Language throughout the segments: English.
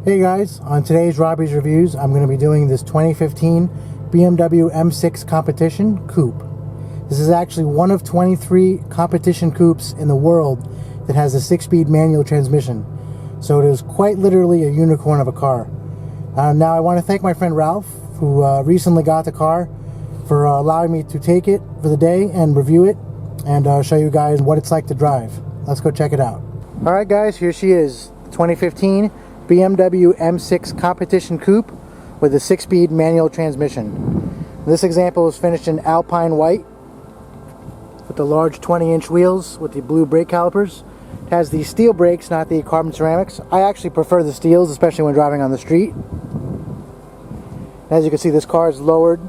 Hey guys, on today's Robbie's Reviews, I'm going to be doing this 2015 BMW M6 Competition Coupe. This is actually one of 23 competition coupes in the world that has a 6-speed manual transmission. So it is quite literally a unicorn of a car. Now I want to thank my friend Ralph, who recently got the car, for allowing me to take it for the day and review it and show you guys what it's like to drive. Let's go check it out. Alright guys, here she is, the 2015 BMW M6 Competition Coupe with a 6-speed manual transmission. This example was finished in Alpine white with the large 20-inch wheels with the blue brake calipers. It has the steel brakes, not the carbon ceramics. I actually prefer the steels, especially when driving on the street. As you can see, this car is lowered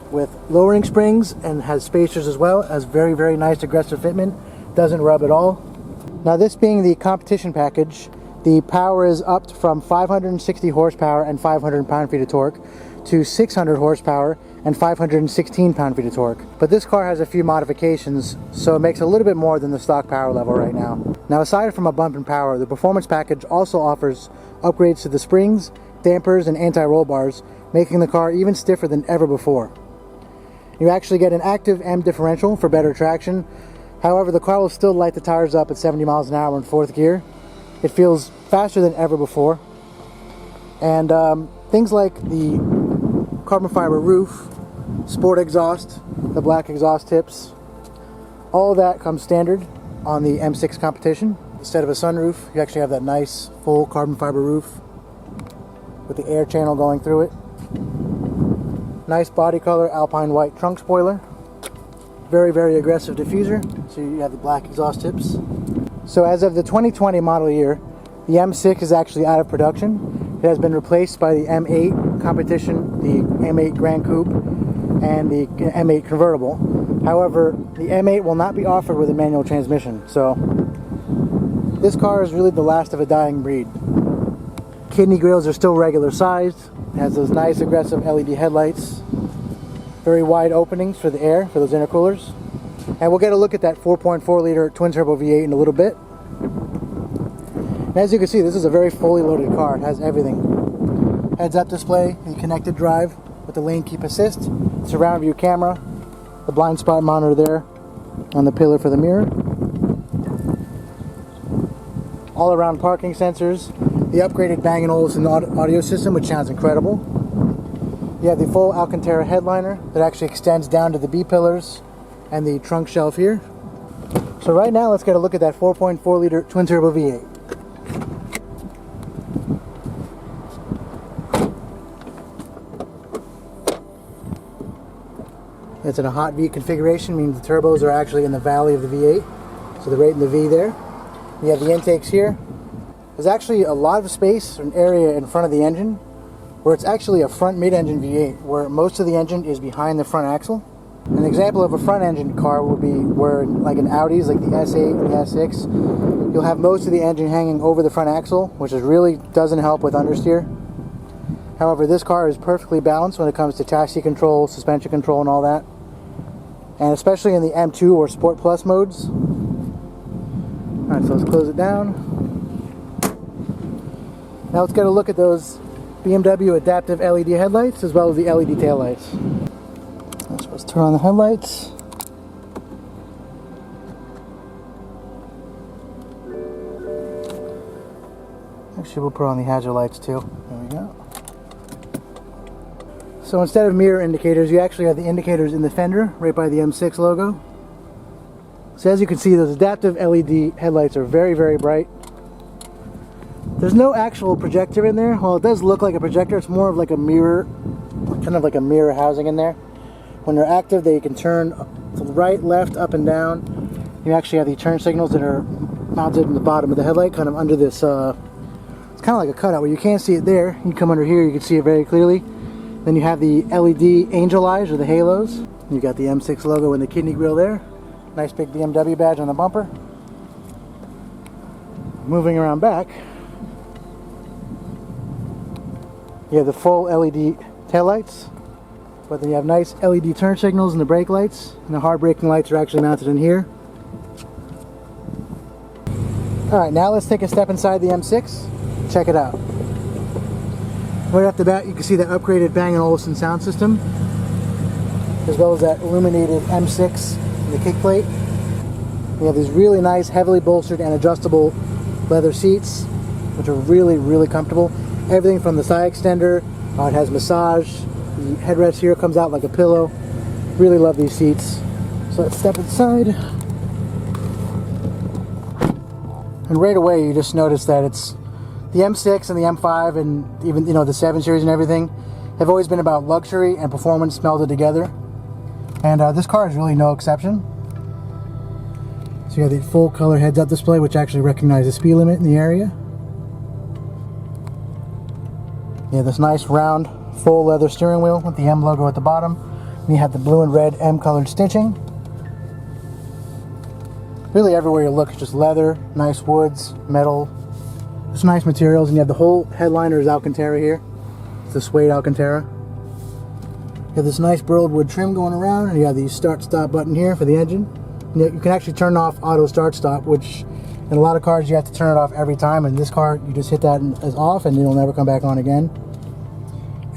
with lowering springs and has spacers as well. It has very, very nice aggressive fitment. Doesn't rub at all. Now, this being the competition package, the power is upped from 560 horsepower and 500 pound-feet of torque to 600 horsepower and 516 pound-feet of torque. But this car has a few modifications, so it makes a little bit more than the stock power level right now. Now, aside from a bump in power, the performance package also offers upgrades to the springs, dampers, and anti-roll bars, making the car even stiffer than ever before. You actually get an active M differential for better traction. However, the car will still light the tires up at 70 miles an hour in 4th gear. It feels faster than ever before, and things like the carbon fiber roof, sport exhaust, the black exhaust tips, all of that comes standard on the M6 Competition. Instead of a sunroof, you actually have that nice full carbon fiber roof with the air channel going through it. Nice body color Alpine white trunk spoiler. Very, very aggressive diffuser, so you have the black exhaust tips. So as of the 2020 model year, the M6 is actually out of production. It has been replaced by the M8 Competition, the M8 Grand Coupe, and the M8 Convertible. However, the M8 will not be offered with a manual transmission, so this car is really the last of a dying breed. Kidney grills are still regular sized. It has those nice aggressive LED headlights, very wide openings for the air, for those intercoolers. And we'll get a look at that 4.4 liter twin turbo V8 in a little bit. And as you can see, this is a very fully loaded car. It has everything. Heads up display, the connected drive with the lane keep assist, surround view camera, the blind spot monitor there on the pillar for the mirror, all around parking sensors, the upgraded Bang & Olufsen audio system, which sounds incredible. You have the full Alcantara headliner that actually extends down to the B-pillars and the trunk shelf here. So right now, let's get a look at that 4.4 liter twin turbo V8. It's in a hot V configuration, meaning the turbos are actually in the valley of the V8. So they're right in the V there. You have the intakes here. There's actually a lot of space, an area in front of the engine, where it's actually a front mid-engine V8, where most of the engine is behind the front axle. An example of a front engine car would be where, like in Audis, like the S8 and the S6, you'll have most of the engine hanging over the front axle, which really doesn't help with understeer. However, this car is perfectly balanced when it comes to chassis control, suspension control, and all that. And especially in the M2 or Sport Plus modes. Alright, so let's close it down. Now let's get a look at those BMW adaptive LED headlights as well as the LED taillights. So let's turn on the headlights. Actually, we'll put on the hazard lights too. There we go. So instead of mirror indicators, you actually have the indicators in the fender right by the M6 logo. So as you can see, those adaptive LED headlights are very, very bright. There's no actual projector in there. Well, it does look like a projector. It's more of like a mirror, kind of like a mirror housing in there. When they're active, they can turn to the right, left, up, and down. You actually have the turn signals that are mounted in the bottom of the headlight, kind of under this, it's kind of like a cutout where you can't see it there. You come under here, you can see it very clearly. Then you have the LED angel eyes, or the halos. You got the M6 logo and the kidney grille there. Nice big BMW badge on the bumper. Moving around back, you have the full LED taillights, but then you have nice LED turn signals and the brake lights, and the hard braking lights are actually mounted in here. Alright, now let's take a step inside the M6. Check it out. Right off the bat, you can see the upgraded Bang & Olufsen sound system, as well as that illuminated M6 in the kick plate. We have these really nice, heavily bolstered and adjustable leather seats, which are really, really comfortable. Everything from the side extender, it has massage. The headrest here comes out like a pillow. Really love these seats. So let's step inside. And right away, you just notice that it's the M6 and the M5 and even, you know, the 7 Series and everything have always been about luxury and performance melded together. And this car is really no exception. So you have the full color heads-up display, which actually recognizes the speed limit in the area. You have this nice round full leather steering wheel with the M logo at the bottom. And you have the blue and red M colored stitching. Really everywhere you look, it's just leather, nice woods, metal. Just nice materials, and you have the whole headliner is Alcantara here. It's the suede Alcantara. You have this nice burled wood trim going around, and you have the start-stop button here for the engine. You can actually turn off auto start-stop, which in a lot of cars you have to turn it off every time. In this car, you just hit that as off, and it'll never come back on again.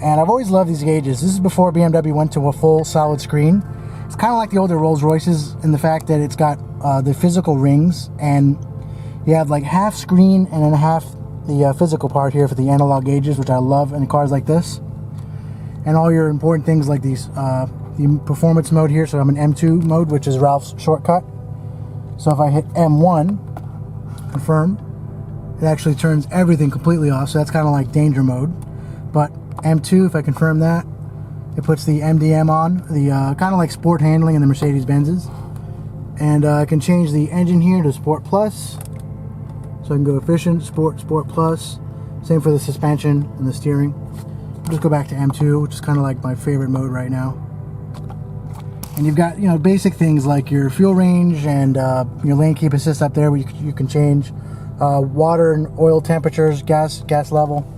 And I've always loved these gauges. This is before BMW went to a full solid screen. It's kind of like the older Rolls Royces in the fact that it's got the physical rings, and you have like half screen and then half the physical part here for the analog gauges, which I love in cars like this. And all your important things like these, the performance mode here. So I'm in M2 mode, which is Ralph's shortcut. So if I hit M1, confirm, it actually turns everything completely off. So that's kind of like danger mode. But M2, if I confirm that, it puts the MDM on, the kind of like sport handling in the Mercedes-Benzes. And I can change the engine here to Sport Plus. So I can go efficient, sport, sport plus. Same for the suspension and the steering. I'll just go back to M2, which is kind of like my favorite mode right now. And you've got, you know, basic things like your fuel range and your lane keep assist up there, where you can change water and oil temperatures, gas level.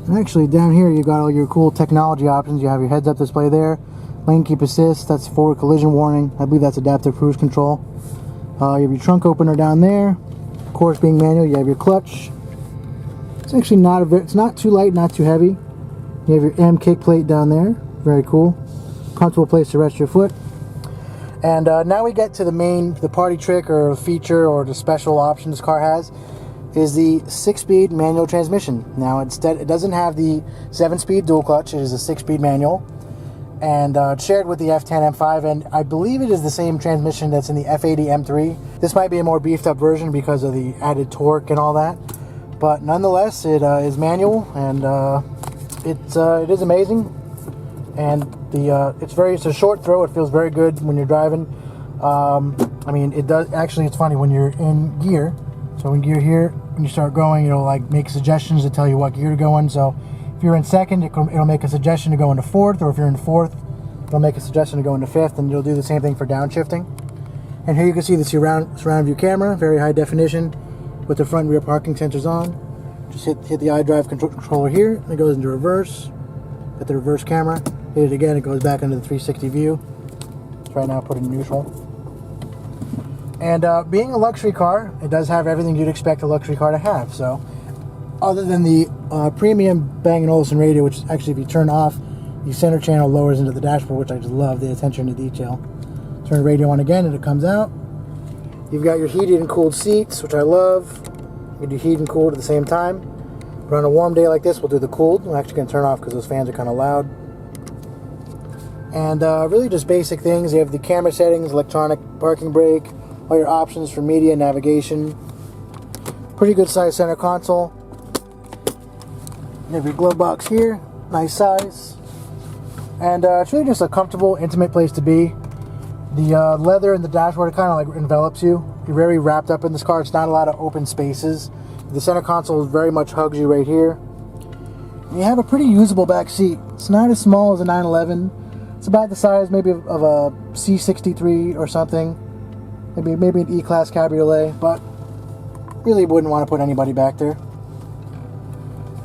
And actually down here you got all your cool technology options. You have your heads-up display there, lane keep assist, that's forward collision warning. I believe that's adaptive cruise control. You have your trunk opener down there. Of course, being manual, you have your clutch. It's actually it's not too light, not too heavy. You have your M kick plate down there, very cool. Comfortable place to rest your foot. And now we get to the party trick or feature or the special option this car has, is the 6-speed manual transmission. Now instead, it doesn't have the 7-speed dual clutch, it is a 6-speed manual. And it's shared with the F10 M5, and I believe it is the same transmission that's in the F80 M3. This might be a more beefed up version because of the added torque and all that, but nonetheless it is manual, and it is amazing. And it's a short throw. It feels very good when you're driving. I mean, it does actually. It's funny when you're in gear. So in gear here, when you start going, it'll like make suggestions to tell you what gear to go in. So if you're in second, it'll make a suggestion to go into fourth, or if you're in fourth, it'll make a suggestion to go into fifth, and it'll do the same thing for downshifting. And here you can see the surround view camera, very high definition, with the front and rear parking sensors on. Just hit the iDrive controller here, and it goes into reverse. Got the reverse camera. Hit it again, it goes back into the 360 view. So right now, put it in neutral. And being a luxury car, it does have everything you'd expect a luxury car to have. So, other than the premium Bang & Olufsen radio, which actually if you turn off, the center channel lowers into the dashboard, which I just love, the attention to detail. Turn the radio on again and it comes out. You've got your heated and cooled seats, which I love. You can do heat and cooled at the same time. But on a warm day like this, we'll do the cooled. I'm actually going to turn off because those fans are kind of loud. And really just basic things. You have the camera settings, electronic parking brake, all your options for media and navigation. Pretty good size center console. You have your glove box here, nice size. And it's really just a comfortable, intimate place to be. The leather in the dashboard kind of like envelops you. You're very wrapped up in this car. It's not a lot of open spaces. The center console very much hugs you right here. And you have a pretty usable back seat. It's not as small as a 911. It's about the size maybe of a C63 or something. Maybe an E-Class Cabriolet, but really wouldn't want to put anybody back there.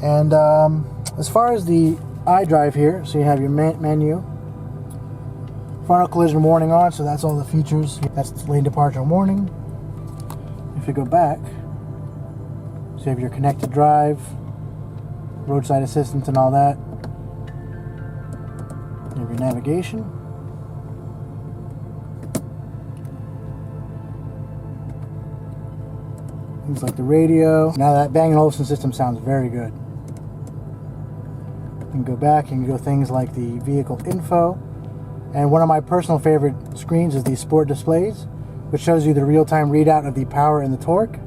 And as far as the iDrive here, so you have your menu. Frontal collision warning on, so that's all the features. That's the lane departure warning. If you go back, so you have your connected drive, roadside assistance and all that. You have your navigation. Things like the radio. Now that Bang & Olufsen system sounds very good. You can go back and go things like the vehicle info. And one of my personal favorite screens is the sport displays, which shows you the real-time readout of the power and the torque.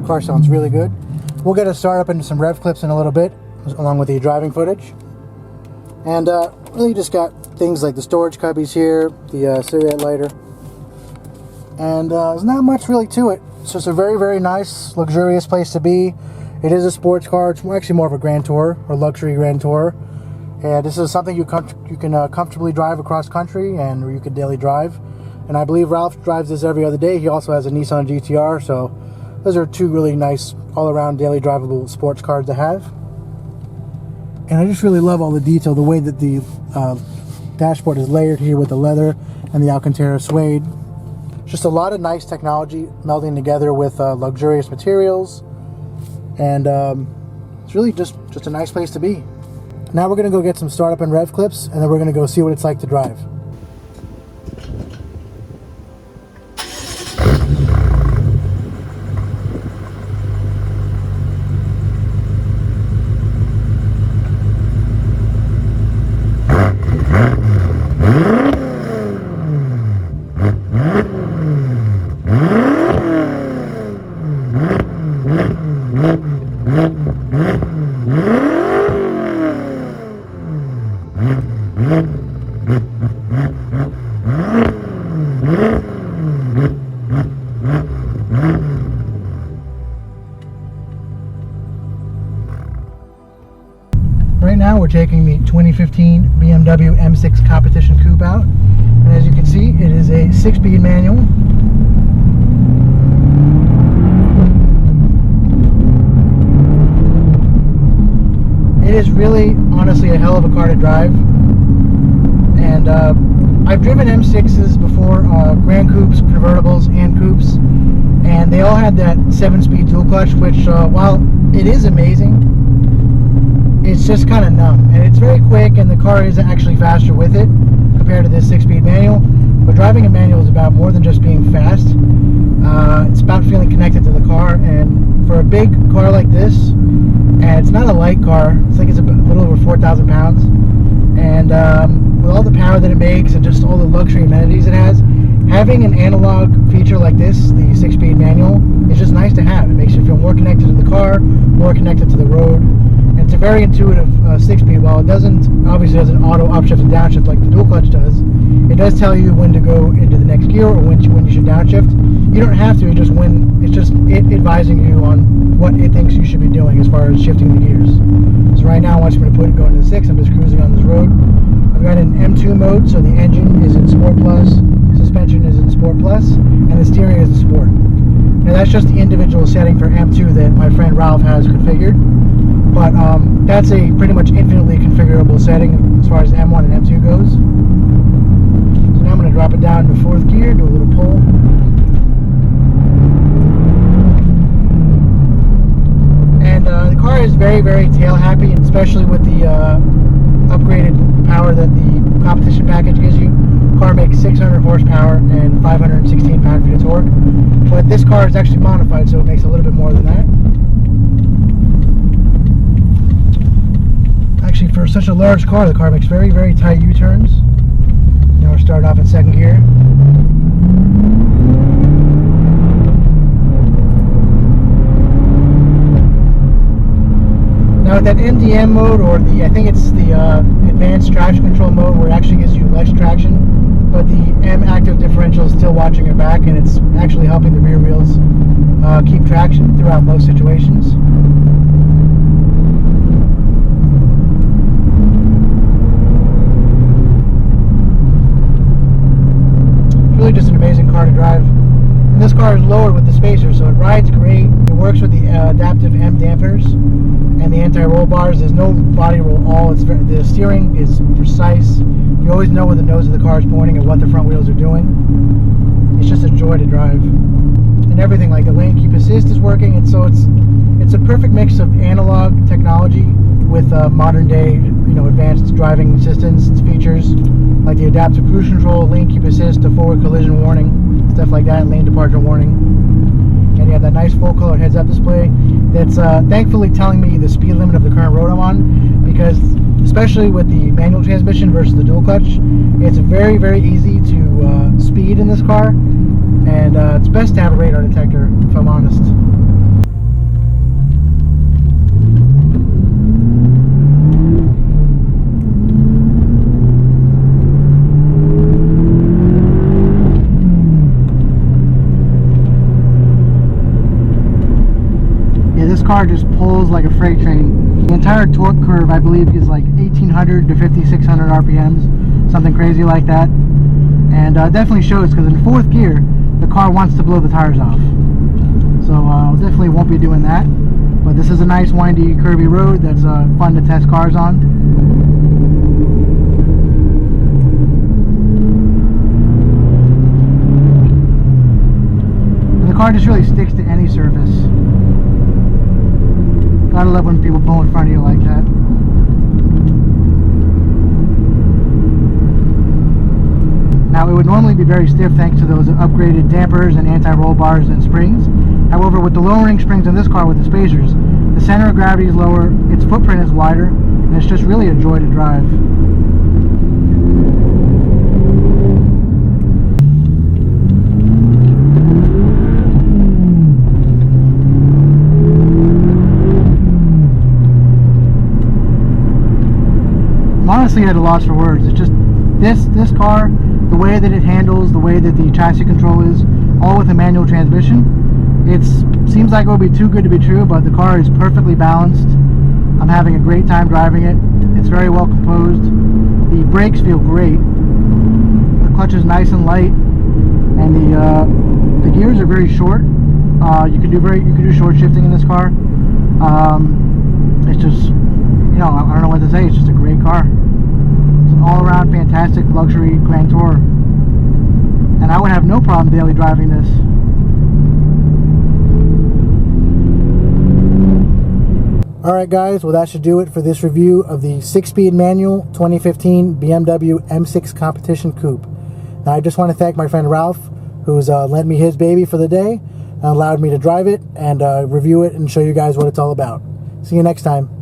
Car sounds really good. We'll get a start up into some rev clips in a little bit, along with the driving footage. And really just got things like the storage cubbies here, the cigarette lighter. And there's not much really to it. It's just a very, very nice, luxurious place to be. It is a sports car. It's actually more of a Grand Tour, or luxury Grand Tour. And this is something you can comfortably drive across country, and you can daily drive. And I believe Ralph drives this every other day. He also has a Nissan GTR, so those are two really nice all-around daily drivable sports cars to have. And I just really love all the detail, the way that the dashboard is layered here with the leather and the Alcantara suede. Just a lot of nice technology melding together with luxurious materials, and it's really just a nice place to be. Now we're going to go get some startup and rev clips, and then we're going to go see what it's like to drive. Right now we're taking the 2015 BMW M6 Competition Coupe out, and as you can see, it is a 6-speed manual. It is really, honestly, a hell of a car to drive. And I've driven M6s before, Grand Coupes, convertibles, and coupes, and they all had that 7-speed dual clutch, which while it is amazing, it's just kind of numb. And it's very quick, and the car is actually faster with it compared to this 6-speed manual. But driving a manual is about more than just being fast. It's about feeling connected to the car, and for a big car like this, and it's not a light car, I think it's a little over 4,000 pounds, and with all the power that it makes and just all the luxury amenities it has, having an analog feature like this, the 6-speed manual, is just nice to have. It makes you feel more connected to the car, more connected to the road, and it's a very intuitive 6-speed. While it obviously doesn't auto upshift and downshift like the dual clutch does, it does tell you when to go into the next gear or when you should downshift. You don't have to, it's just it advising you on what it thinks you should be doing as far as shifting the gears. So right now, once I'm going to go into the 6, I'm just cruising on this road. I've got an M2 mode, so the engine is in Sport Plus, suspension is in Sport Plus, and the steering is in Sport. Now that's just the individual setting for M2 that my friend Ralph has configured, but that's a pretty much infinitely configurable setting as far as M1 and M2 goes. So now I'm going to drop it down to 4th gear, do a little pull. And the car is very, very tail happy, especially with the upgraded power that the competition package gives you. The car makes 600 horsepower and 516 pound-feet of torque, but this car is actually modified, so it makes a little bit more than that. Actually, for such a large car, the car makes very, very tight U-turns. Now we're starting off in 2nd gear. Now with that MDM mode, or I think it's the advanced traction control mode, where it actually gives you less traction, but the M active differential is still watching your back, and it's actually helping the rear wheels keep traction throughout most situations. It's really just an amazing car to drive. And this car is lowered with the spacer, so it rides great. It works works with the adaptive M dampers and the anti-roll bars. There's no body roll at all. The steering is precise. You always know where the nose of the car is pointing and what the front wheels are doing. It's just a joy to drive. And everything, like the lane keep assist is working, and so it's a perfect mix of analog technology with modern day, advanced driving assistance features like the adaptive cruise control, lane keep assist, a forward collision warning, stuff like that, lane departure warning. And you have that nice full color heads up display that's thankfully telling me the speed limit of the current road I'm on, because especially with the manual transmission versus the dual clutch, it's very, very easy to speed in this car, and it's best to have a radar detector, if I'm honest. This car just pulls like a freight train. The entire torque curve, I believe, is like 1800 to 5600 RPMs, something crazy like that. And definitely shows, because in fourth gear, the car wants to blow the tires off. So definitely won't be doing that. But this is a nice windy, curvy road that's fun to test cars on. And the car just really sticks to any surface. Gotta love when people pull in front of you like that. Now, it would normally be very stiff thanks to those upgraded dampers and anti-roll bars and springs. However, with the lowering springs in this car with the spacers, the center of gravity is lower, its footprint is wider, and it's just really a joy to drive. Honestly at a loss for words. It's just this car, the way that it handles, the way that the chassis control is, all with a manual transmission, it seems like it would be too good to be true, but the car is perfectly balanced. I'm having a great time driving it. It's very well composed. The brakes feel great. The clutch is nice and light, and the gears are very short. You can do short shifting in this car. It's just, I don't know what to say. It's just a great car. It's an all-around fantastic luxury Grand Tourer, and I would have no problem daily driving this. Alright guys, well that should do it for this review of the 6-speed manual 2015 BMW M6 Competition Coupe. Now I just want to thank my friend Ralph, who's lent me his baby for the day and allowed me to drive it and review it and show you guys what it's all about. See you next time.